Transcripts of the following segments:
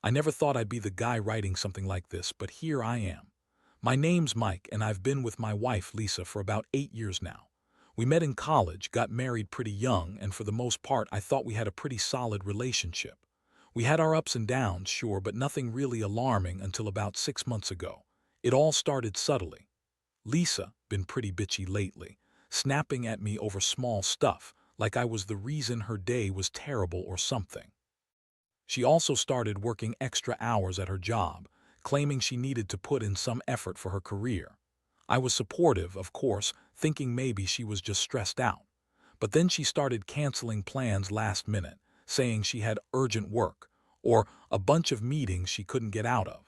I never thought I'd be the guy writing something like this, but here I am. My name's Mike, and I've been with my wife, Lisa, for about 8 years now. We met in college, got married pretty young, and for the most part, I thought we had a pretty solid relationship. We had our ups and downs, sure, but nothing really alarming until about 6 months ago. It all started subtly. Lisa, been pretty bitchy lately, snapping at me over small stuff, like I was the reason her day was terrible or something. She also started working extra hours at her job, claiming she needed to put in some effort for her career. I was supportive, of course, thinking maybe she was just stressed out. But then she started canceling plans last minute, saying she had urgent work, or a bunch of meetings she couldn't get out of.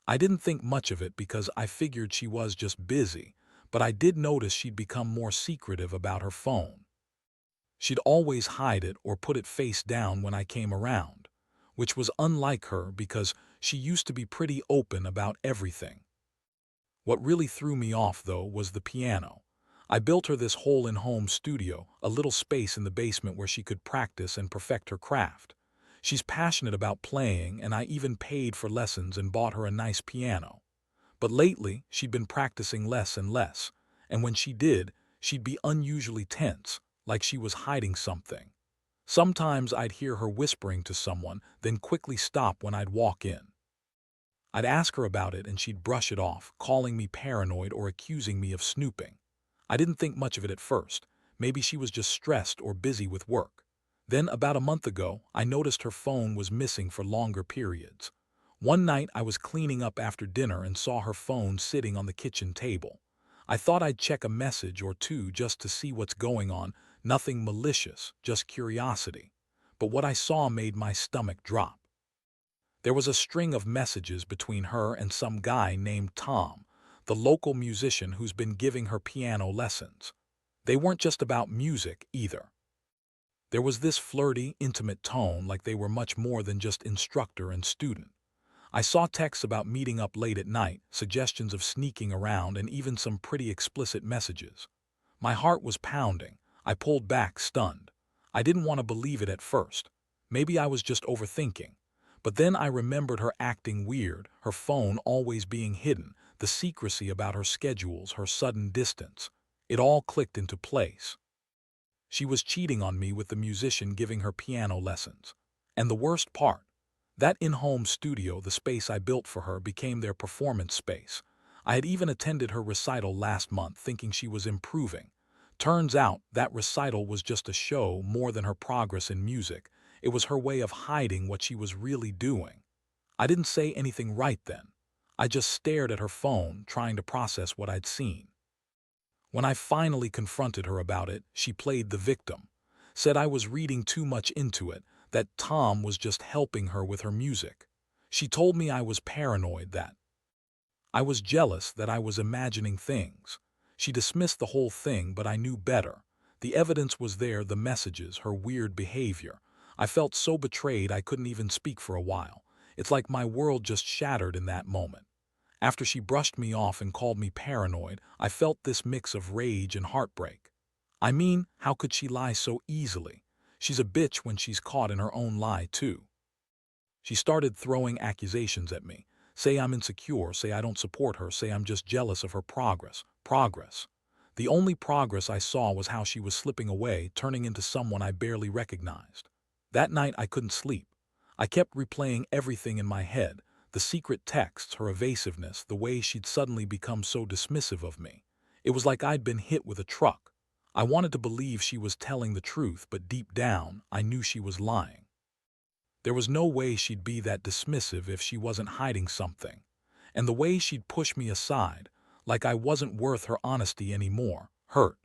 I didn't think much of it because I figured she was just busy, but I did notice she'd become more secretive about her phone. She'd always hide it or put it face down when I came around, which was unlike her because she used to be pretty open about everything. What really threw me off, though, was the piano. I built her this hole-in-home studio, a little space in the basement where she could practice and perfect her craft. She's passionate about playing, and I even paid for lessons and bought her a nice piano. But lately, she'd been practicing less and less, and when she did, she'd be unusually tense, like she was hiding something. Sometimes I'd hear her whispering to someone, then quickly stop when I'd walk in. I'd ask her about it and she'd brush it off, calling me paranoid or accusing me of snooping. I didn't think much of it at first. Maybe she was just stressed or busy with work. Then, about a month ago, I noticed her phone was missing for longer periods. One night I was cleaning up after dinner and saw her phone sitting on the kitchen table. I thought I'd check a message or two just to see what's going on, nothing malicious, just curiosity. But what I saw made my stomach drop. There was a string of messages between her and some guy named Tom, the local musician who's been giving her piano lessons. They weren't just about music, either. There was this flirty, intimate tone, like they were much more than just instructor and student. I saw texts about meeting up late at night, suggestions of sneaking around, and even some pretty explicit messages. My heart was pounding. I pulled back, stunned. I didn't want to believe it at first. Maybe I was just overthinking. But then I remembered her acting weird, her phone always being hidden, the secrecy about her schedules, her sudden distance. It all clicked into place. She was cheating on me with the musician giving her piano lessons. And the worst part, that in-home studio, the space I built for her, became their performance space. I had even attended her recital last month thinking she was improving. Turns out that recital was just a show more than her progress in music. It was her way of hiding what she was really doing. I didn't say anything right then. I just stared at her phone, trying to process what I'd seen. When I finally confronted her about it, she played the victim, said I was reading too much into it, that Tom was just helping her with her music. She told me I was paranoid, that I was jealous, that I was imagining things. She dismissed the whole thing, but I knew better. The evidence was there, the messages, her weird behavior. I felt so betrayed I couldn't even speak for a while. It's like my world just shattered in that moment. After she brushed me off and called me paranoid, I felt this mix of rage and heartbreak. I mean, how could she lie so easily? She's a bitch when she's caught in her own lie, too. She started throwing accusations at me. Say I'm insecure, say I don't support her, say I'm just jealous of her progress. Progress. The only progress I saw was how she was slipping away, turning into someone I barely recognized. That night I couldn't sleep. I kept replaying everything in my head, the secret texts, her evasiveness, the way she'd suddenly become so dismissive of me. It was like I'd been hit with a truck. I wanted to believe she was telling the truth, but deep down, I knew she was lying. There was no way she'd be that dismissive if she wasn't hiding something. And the way she'd push me aside, like I wasn't worth her honesty anymore, hurt.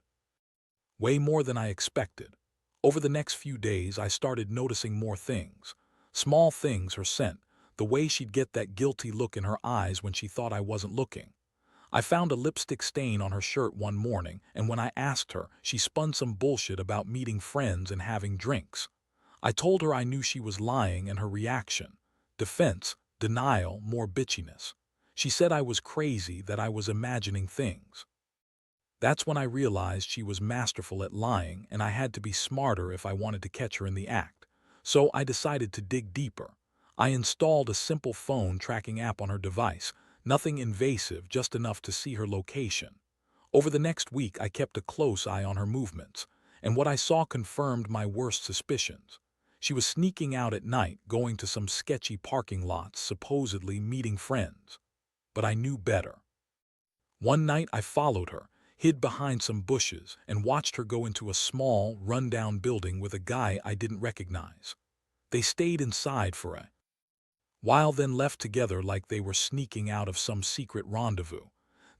Way more than I expected. Over the next few days, I started noticing more things. Small things, her scent, the way she'd get that guilty look in her eyes when she thought I wasn't looking. I found a lipstick stain on her shirt one morning, and when I asked her, she spun some bullshit about meeting friends and having drinks. I told her I knew she was lying, and her reaction: defense, denial, more bitchiness. She said I was crazy, that I was imagining things. That's when I realized she was masterful at lying, and I had to be smarter if I wanted to catch her in the act. So I decided to dig deeper. I installed a simple phone tracking app on her device, nothing invasive, just enough to see her location. Over the next week, I kept a close eye on her movements, and what I saw confirmed my worst suspicions. She was sneaking out at night, going to some sketchy parking lots, supposedly meeting friends. But I knew better. One night I followed her, hid behind some bushes, and watched her go into a small, run-down building with a guy I didn't recognize. They stayed inside for a while, then left together like they were sneaking out of some secret rendezvous.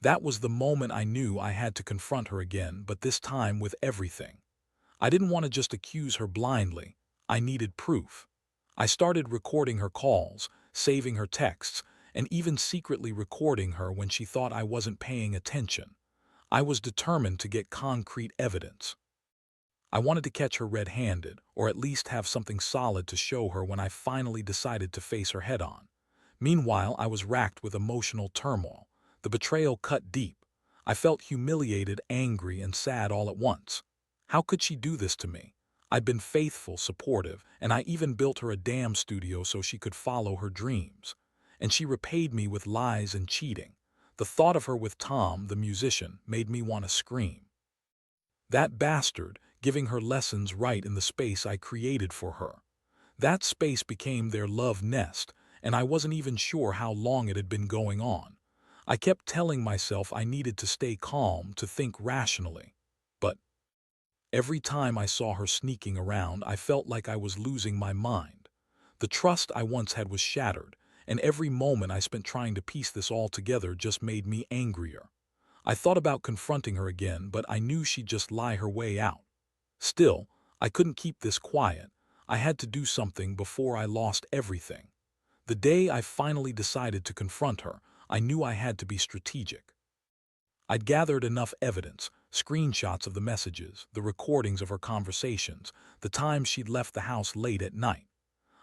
That was the moment I knew I had to confront her again, but this time with everything. I didn't want to just accuse her blindly. I needed proof. I started recording her calls, saving her texts, and even secretly recording her when she thought I wasn't paying attention. I was determined to get concrete evidence. I wanted to catch her red-handed, or at least have something solid to show her when I finally decided to face her head-on. Meanwhile, I was racked with emotional turmoil. The betrayal cut deep. I felt humiliated, angry, and sad all at once. How could she do this to me? I'd been faithful, supportive, and I even built her a damn studio so she could follow her dreams. And she repaid me with lies and cheating. The thought of her with Tom, the musician, made me want to scream. That bastard, giving her lessons right in the space I created for her. That space became their love nest, and I wasn't even sure how long it had been going on. I kept telling myself I needed to stay calm, to think rationally. But every time I saw her sneaking around, I felt like I was losing my mind. The trust I once had was shattered, and every moment I spent trying to piece this all together just made me angrier. I thought about confronting her again, but I knew she'd just lie her way out. Still, I couldn't keep this quiet. I had to do something before I lost everything. The day I finally decided to confront her, I knew I had to be strategic. I'd gathered enough evidence, screenshots of the messages, the recordings of her conversations, the times she'd left the house late at night.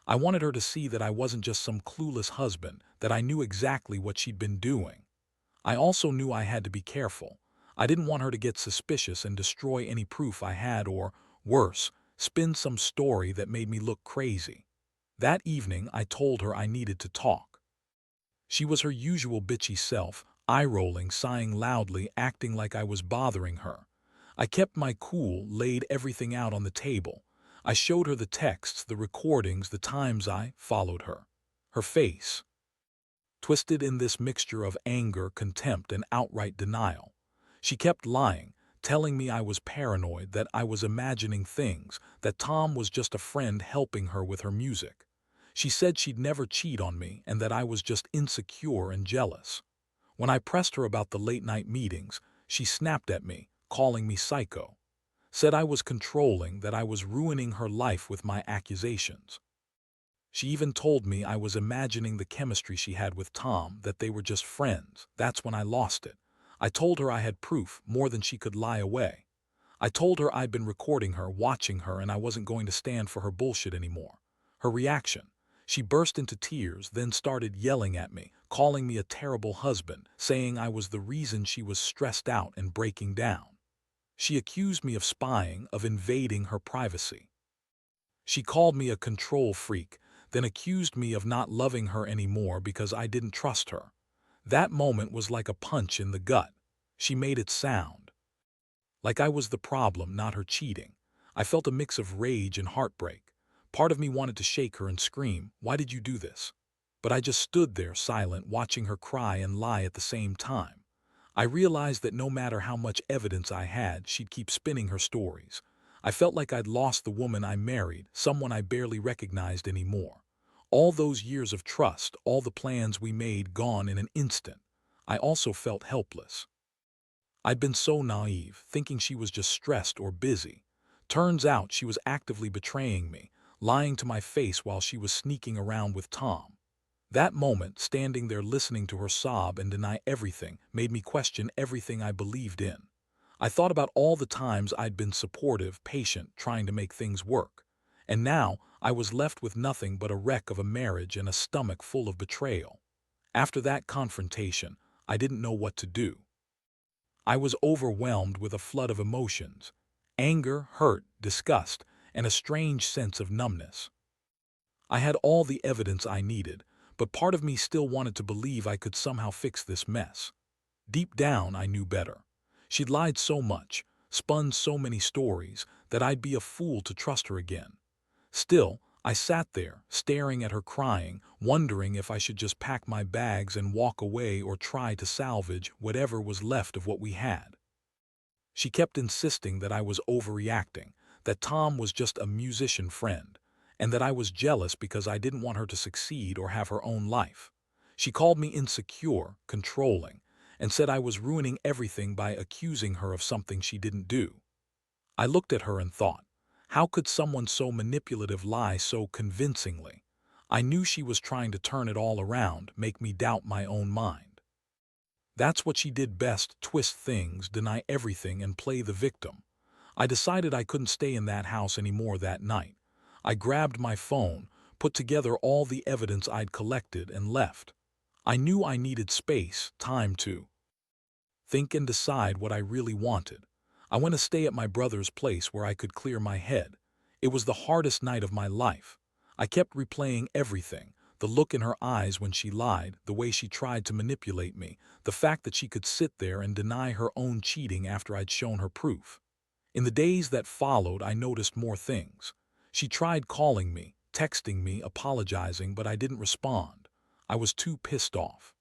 I wanted her to see that I wasn't just some clueless husband, that I knew exactly what she'd been doing. I also knew I had to be careful. I didn't want her to get suspicious and destroy any proof I had, or, worse, spin some story that made me look crazy. That evening, I told her I needed to talk. She was her usual bitchy self, eye-rolling, sighing loudly, acting like I was bothering her. I kept my cool, laid everything out on the table. I showed her the texts, the recordings, the times I followed her. Her face, twisted in this mixture of anger, contempt, and outright denial. She kept lying, telling me I was paranoid, that I was imagining things, that Tom was just a friend helping her with her music. She said she'd never cheat on me and that I was just insecure and jealous. When I pressed her about the late-night meetings, she snapped at me, calling me psycho. Said I was controlling, that I was ruining her life with my accusations. She even told me I was imagining the chemistry she had with Tom, that they were just friends. That's when I lost it. I told her I had proof, more than she could lie away. I told her I'd been recording her, watching her, and I wasn't going to stand for her bullshit anymore. Her reaction: she burst into tears, then started yelling at me, calling me a terrible husband, saying I was the reason she was stressed out and breaking down. She accused me of spying, of invading her privacy. She called me a control freak, then accused me of not loving her anymore because I didn't trust her. That moment was like a punch in the gut. She made it sound like I was the problem, not her cheating. I felt a mix of rage and heartbreak. Part of me wanted to shake her and scream, "Why did you do this?" But I just stood there silent, watching her cry and lie at the same time. I realized that no matter how much evidence I had, she'd keep spinning her stories. I felt like I'd lost the woman I married, someone I barely recognized anymore. All those years of trust, all the plans we made, gone in an instant. I also felt helpless. I'd been so naive, thinking she was just stressed or busy. Turns out she was actively betraying me, lying to my face while she was sneaking around with Tom. That moment, standing there listening to her sob and deny everything, made me question everything I believed in. I thought about all the times I'd been supportive, patient, trying to make things work. And now I was left with nothing but a wreck of a marriage and a stomach full of betrayal. After that confrontation, I didn't know what to do. I was overwhelmed with a flood of emotions: anger, hurt, disgust, and a strange sense of numbness. I had all the evidence I needed, but part of me still wanted to believe I could somehow fix this mess. Deep down, I knew better. She'd lied so much, spun so many stories, that I'd be a fool to trust her again. Still, I sat there, staring at her crying, wondering if I should just pack my bags and walk away or try to salvage whatever was left of what we had. She kept insisting that I was overreacting, that Tom was just a musician friend, and that I was jealous because I didn't want her to succeed or have her own life. She called me insecure, controlling, and said I was ruining everything by accusing her of something she didn't do. I looked at her and thought, how could someone so manipulative lie so convincingly? I knew she was trying to turn it all around, make me doubt my own mind. That's what she did best, twist things, deny everything, and play the victim. I decided I couldn't stay in that house anymore that night. I grabbed my phone, put together all the evidence I'd collected, and left. I knew I needed space, time to think and decide what I really wanted. I went to stay at my brother's place where I could clear my head. It was the hardest night of my life. I kept replaying everything, the look in her eyes when she lied, the way she tried to manipulate me, the fact that she could sit there and deny her own cheating after I'd shown her proof. In the days that followed, I noticed more things. She tried calling me, texting me, apologizing, but I didn't respond. I was too pissed off.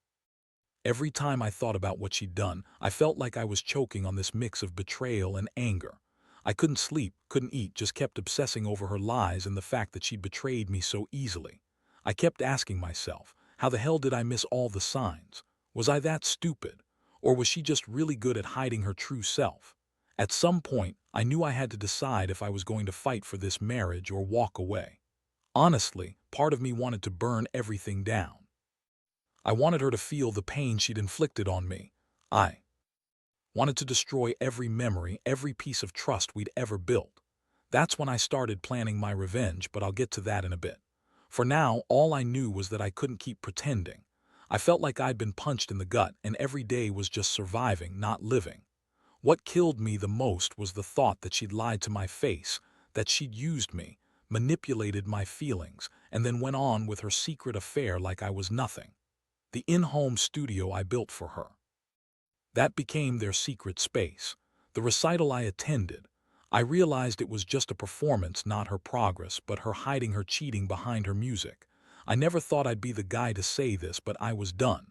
Every time I thought about what she'd done, I felt like I was choking on this mix of betrayal and anger. I couldn't sleep, couldn't eat, just kept obsessing over her lies and the fact that she'd betrayed me so easily. I kept asking myself, how the hell did I miss all the signs? Was I that stupid? Or was she just really good at hiding her true self? At some point, I knew I had to decide if I was going to fight for this marriage or walk away. Honestly, part of me wanted to burn everything down. I wanted her to feel the pain she'd inflicted on me. I wanted to destroy every memory, every piece of trust we'd ever built. That's when I started planning my revenge, but I'll get to that in a bit. For now, all I knew was that I couldn't keep pretending. I felt like I'd been punched in the gut, and every day was just surviving, not living. What killed me the most was the thought that she'd lied to my face, that she'd used me, manipulated my feelings, and then went on with her secret affair like I was nothing. The in-home studio I built for her. That became their secret space. The recital I attended. I realized it was just a performance, not her progress, but her hiding her cheating behind her music. I never thought I'd be the guy to say this, but I was done.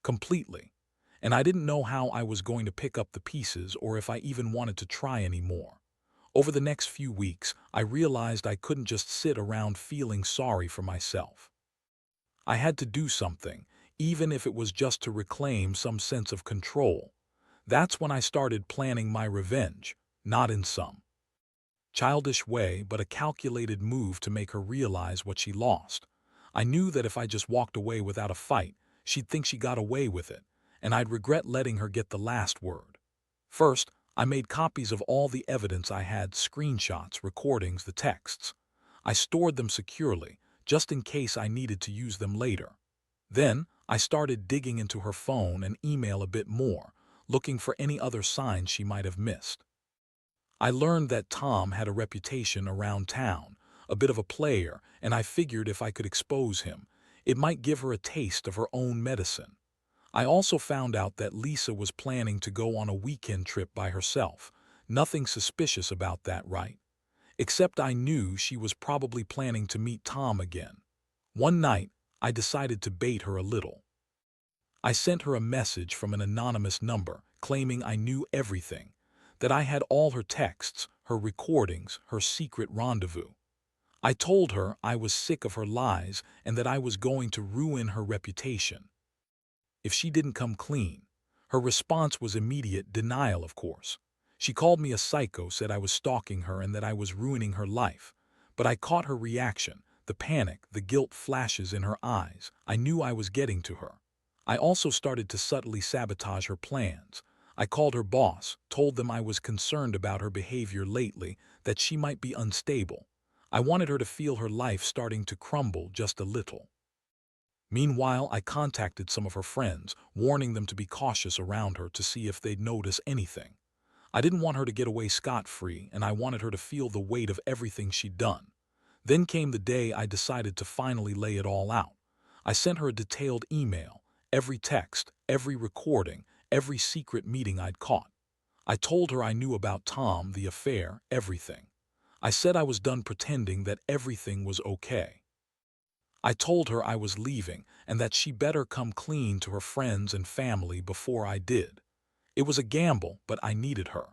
Completely. And I didn't know how I was going to pick up the pieces or if I even wanted to try anymore. Over the next few weeks, I realized I couldn't just sit around feeling sorry for myself. I had to do something, even if it was just to reclaim some sense of control. That's when I started planning my revenge, not in some childish way, but a calculated move to make her realize what she lost. I knew that if I just walked away without a fight, she'd think she got away with it, and I'd regret letting her get the last word. First, I made copies of all the evidence I had, screenshots, recordings, the texts. I stored them securely, just in case I needed to use them later. Then, I started digging into her phone and email a bit more, looking for any other signs she might have missed. I learned that Tom had a reputation around town, a bit of a player, and I figured if I could expose him, it might give her a taste of her own medicine. I also found out that Lisa was planning to go on a weekend trip by herself. Nothing suspicious about that, right? Except I knew she was probably planning to meet Tom again. One night, I decided to bait her a little. I sent her a message from an anonymous number, claiming I knew everything, that I had all her texts, her recordings, her secret rendezvous. I told her I was sick of her lies and that I was going to ruin her reputation if she didn't come clean. Her response was immediate denial, of course. She called me a psycho, said I was stalking her and that I was ruining her life. But I caught her reaction, the panic, the guilt flashes in her eyes. I knew I was getting to her. I also started to subtly sabotage her plans. I called her boss, told them I was concerned about her behavior lately, that she might be unstable. I wanted her to feel her life starting to crumble just a little. Meanwhile, I contacted some of her friends, warning them to be cautious around her to see if they'd notice anything. I didn't want her to get away scot-free, and I wanted her to feel the weight of everything she'd done. Then came the day I decided to finally lay it all out. I sent her a detailed email, every text, every recording, every secret meeting I'd caught. I told her I knew about Tom, the affair, everything. I said I was done pretending that everything was okay. I told her I was leaving and that she better come clean to her friends and family before I did. It was a gamble, but I needed her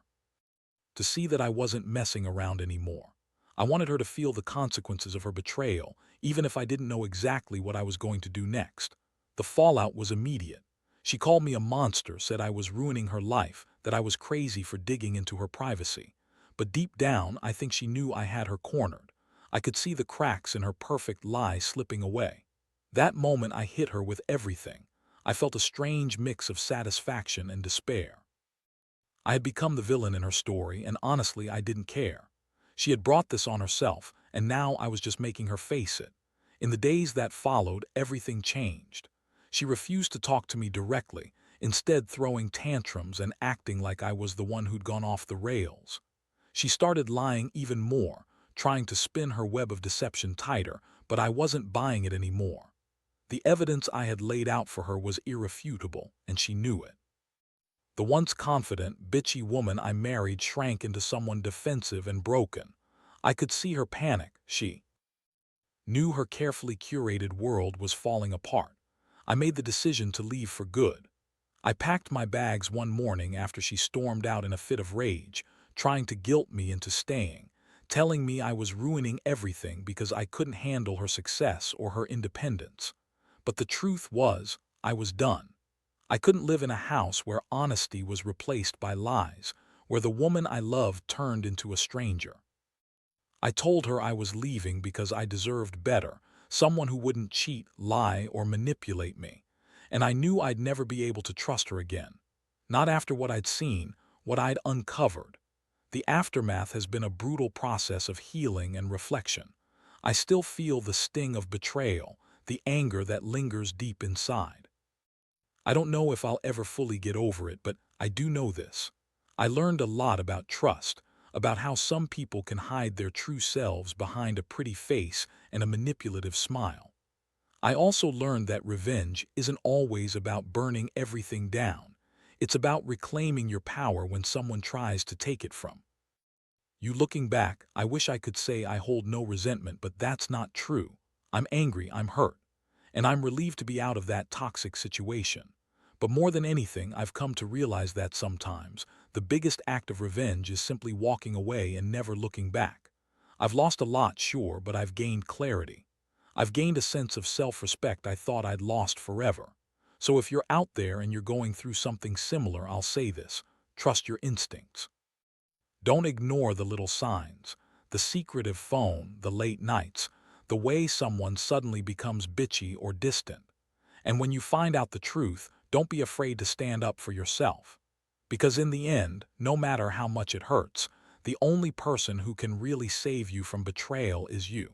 to see that I wasn't messing around anymore. I wanted her to feel the consequences of her betrayal, even if I didn't know exactly what I was going to do next. The fallout was immediate. She called me a monster, said I was ruining her life, that I was crazy for digging into her privacy. But deep down, I think she knew I had her cornered. I could see the cracks in her perfect lie slipping away. That moment I hit her with everything. I felt a strange mix of satisfaction and despair. I had become the villain in her story, and honestly, I didn't care. She had brought this on herself, and now I was just making her face it. In the days that followed, everything changed. She refused to talk to me directly, instead throwing tantrums and acting like I was the one who'd gone off the rails. She started lying even more, trying to spin her web of deception tighter, but I wasn't buying it anymore. The evidence I had laid out for her was irrefutable, and she knew it. The once confident, bitchy woman I married shrank into someone defensive and broken. I could see her panic. She knew her carefully curated world was falling apart. I made the decision to leave for good. I packed my bags one morning after she stormed out in a fit of rage, trying to guilt me into staying, telling me I was ruining everything because I couldn't handle her success or her independence. But the truth was, I was done. I couldn't live in a house where honesty was replaced by lies, where the woman I loved turned into a stranger. I told her I was leaving because I deserved better, someone who wouldn't cheat, lie, or manipulate me. And I knew I'd never be able to trust her again. Not after what I'd seen, what I'd uncovered. The aftermath has been a brutal process of healing and reflection. I still feel the sting of betrayal, the anger that lingers deep inside. I don't know if I'll ever fully get over it, but I do know this. I learned a lot about trust, about how some people can hide their true selves behind a pretty face and a manipulative smile. I also learned that revenge isn't always about burning everything down. It's about reclaiming your power when someone tries to take it from you. Looking back, I wish I could say I hold no resentment, but that's not true. I'm angry, I'm hurt, and I'm relieved to be out of that toxic situation. But more than anything, I've come to realize that sometimes the biggest act of revenge is simply walking away and never looking back. I've lost a lot, sure, but I've gained clarity. I've gained a sense of self-respect I thought I'd lost forever. So if you're out there and you're going through something similar, I'll say this: trust your instincts. Don't ignore the little signs, the secretive phone, the late nights, the way someone suddenly becomes bitchy or distant. And when you find out the truth, don't be afraid to stand up for yourself. Because in the end, no matter how much it hurts, the only person who can really save you from betrayal is you.